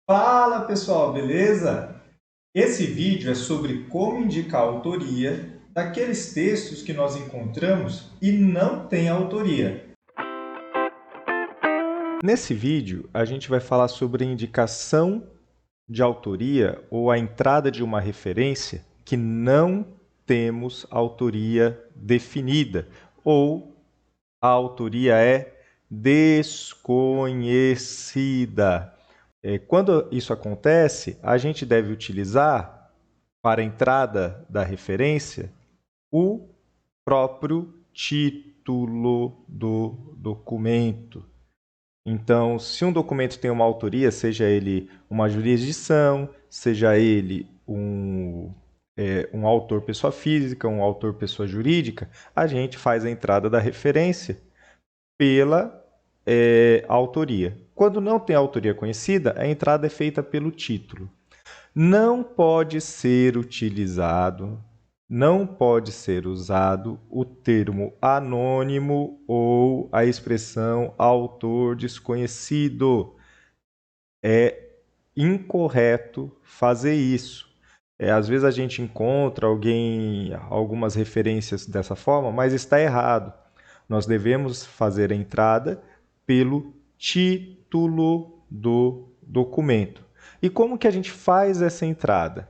Fala pessoal, beleza? Esse vídeo é sobre como indicar a autoria daqueles textos que nós encontramos e não tem autoria. Nesse vídeo, a gente vai falar sobre a indicação de autoria ou a entrada de uma referência que não temos autoria definida ou a autoria é desconhecida. Quando isso acontece, a gente deve utilizar, para a entrada da referência, o próprio título do documento. Então, se um documento tem uma autoria, seja ele uma jurisdição, seja ele um autor pessoa física, um autor pessoa jurídica, a gente faz a entrada da referência pela autoria. Quando não tem autoria conhecida, a entrada é feita pelo título. Não pode ser utilizado, não pode ser usado o termo anônimo ou a expressão autor desconhecido. É incorreto fazer isso. Às vezes a gente encontra algumas referências dessa forma, mas está errado. Nós devemos fazer a entrada pelo título do documento. E como que a gente faz essa entrada?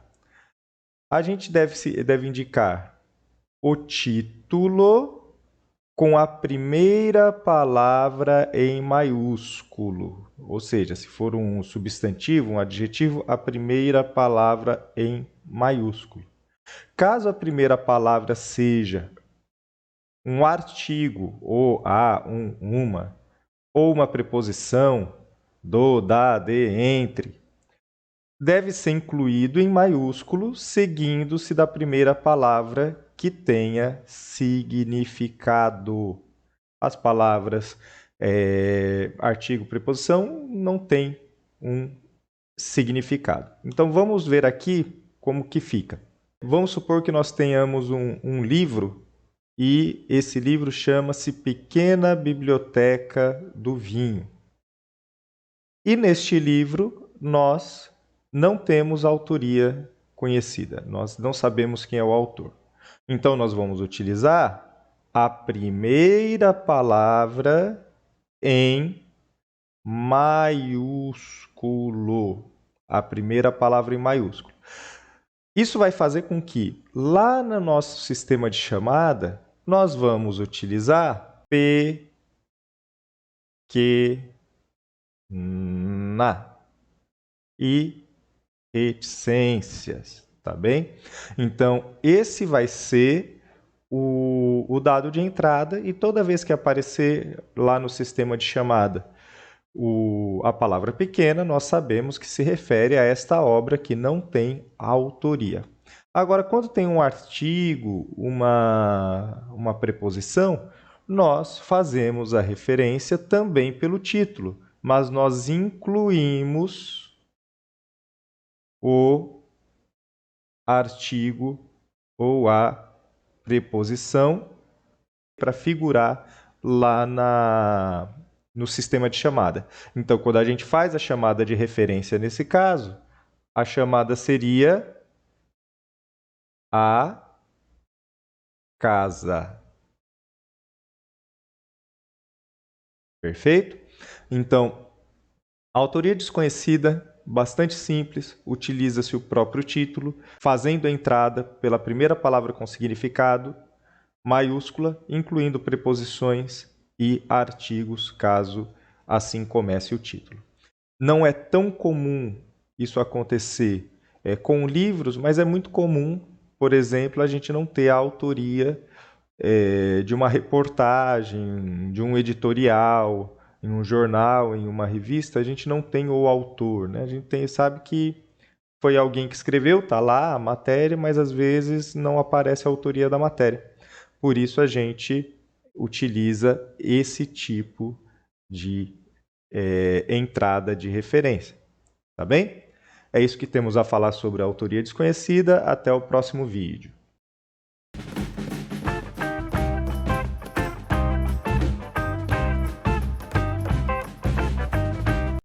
A gente deve indicar o título com a primeira palavra em maiúsculo. Ou seja, se for um substantivo, um adjetivo, a primeira palavra em maiúsculo. Caso a primeira palavra seja um artigo, ou uma, ou uma preposição, do, da, de, entre, deve ser incluído em maiúsculo, seguindo-se da primeira palavra que tenha significado. As palavras artigo, preposição não têm um significado. Então vamos ver aqui como que fica. Vamos supor que nós tenhamos um livro e esse livro chama-se Pequena Biblioteca do Vinho. E neste livro nós não temos autoria conhecida, nós não sabemos quem é o autor. Então nós vamos utilizar a primeira palavra em maiúsculo. A primeira palavra em maiúsculo. Isso vai fazer com que, lá no nosso sistema de chamada, nós vamos utilizar pequena e reticências, tá bem? Então, esse vai ser o dado de entrada e toda vez que aparecer lá no sistema de chamada a palavra pequena, nós sabemos que se refere a esta obra que não tem autoria. Agora, quando tem um artigo, uma preposição, nós fazemos a referência também pelo título, mas nós incluímos o artigo ou a preposição para figurar lá no sistema de chamada. Então, quando a gente faz a chamada de referência nesse caso, a chamada seria a casa. Perfeito? Então, a autoria desconhecida, bastante simples, utiliza-se o próprio título, fazendo a entrada pela primeira palavra com significado, maiúscula, incluindo preposições e artigos, caso assim comece o título. Não é tão comum isso acontecer com livros, mas é muito comum, por exemplo, a gente não ter a autoria de uma reportagem, de um editorial, em um jornal, em uma revista, a gente não tem o autor, né? A gente sabe que foi alguém que escreveu, está lá a matéria, mas às vezes não aparece a autoria da matéria. Por isso a gente utiliza esse tipo de entrada de referência. Tá bem? É isso que temos a falar sobre a autoria desconhecida. Até o próximo vídeo.